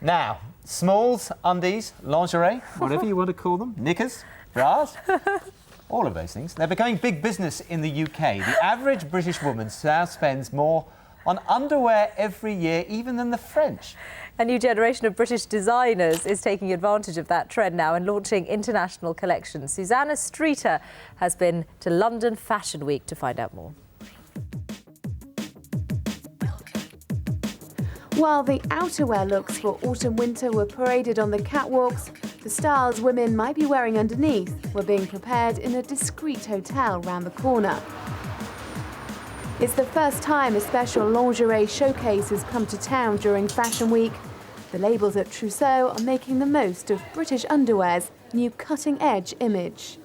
Now, smalls, undies, lingerie, whatever you want to call them, knickers, bras, all of those things. They're becoming big business in the UK. The average British woman now spends more on underwear every year even than the French. A new generation of British designers is taking advantage of that trend now and launching international collections. Susanna Streeter has been to London Fashion Week to find out more. While the outerwear looks for autumn-winter were paraded on the catwalks, the styles women might be wearing underneath were being prepared in a discreet hotel round the corner. It's the first time a special lingerie showcase has come to town during Fashion Week. The labels at Trousseau are making the most of British underwear's new cutting-edge image.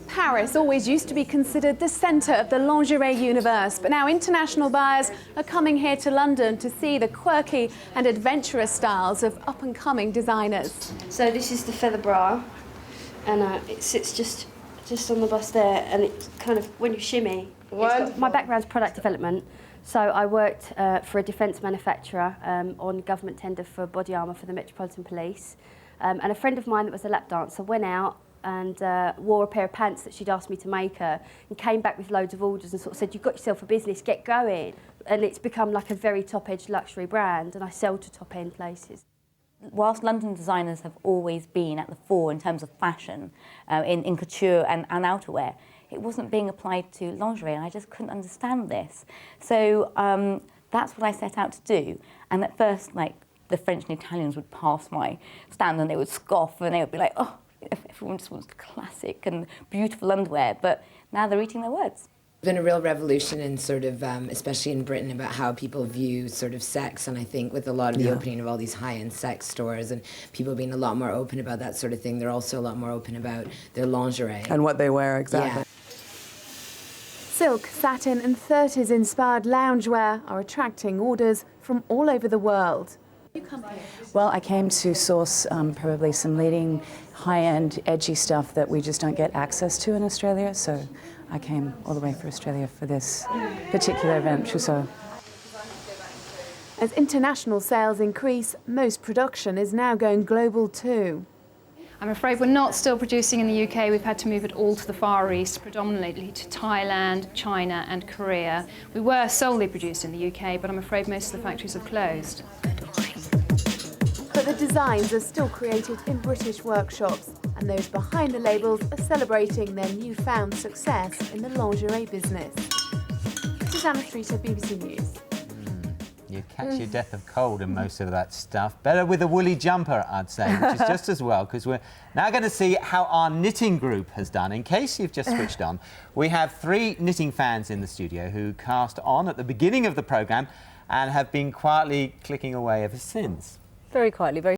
Paris always used to be considered the centre of the lingerie universe, but now international buyers are coming here to London to see the quirky and adventurous styles of up-and-coming designers. So this is the feather bra, and it sits just on the bust there, and it's kind of, when you shimmy... My background's product development, so I worked for a defence manufacturer on government tender for body armour for the Metropolitan Police, and a friend of mine that was a lap dancer went out and wore a pair of pants that she'd asked me to make her, and came back with loads of orders and sort of said, "You've got yourself a business, get going." And it's become like a very top-edge luxury brand, and I sell to top-end places. Whilst London designers have always been at the fore in terms of fashion, in couture and outerwear, it wasn't being applied to lingerie, and I just couldn't understand this. So that's what I set out to do. And at first, like, the French and Italians would pass my stand and they would scoff and they would be like, "Oh, everyone just wants classic and beautiful underwear." But now they're eating their words. There's been a real revolution in sort of, especially in Britain, about how people view sort of sex, and I think with a lot of the opening of all these high-end sex stores and people being a lot more open about that sort of thing, they're also a lot more open about their lingerie. And what they wear, exactly. Yeah. Silk, satin and 30s-inspired loungewear are attracting orders from all over the world. Well, I came to source probably some leading high-end, edgy stuff that we just don't get access to in Australia, so I came all the way for Australia for this particular event, Trousseau. As international sales increase, most production is now going global too. I'm afraid we're not still producing in the UK. We've had to move it all to the Far East, predominantly to Thailand, China and Korea. We were solely produced in the UK, but I'm afraid most of the factories have closed. But the designs are still created in British workshops, and those behind the labels are celebrating their newfound success in the lingerie business. Susanna Streeter, BBC News. You catch your death of cold in most of that stuff. Better with a woolly jumper, I'd say, which is just as well, because we're now going to see how our knitting group has done. In case you've just switched on, we have 3 knitting fans in the studio who cast on at the beginning of the programme and have been quietly clicking away ever since. Very quietly, very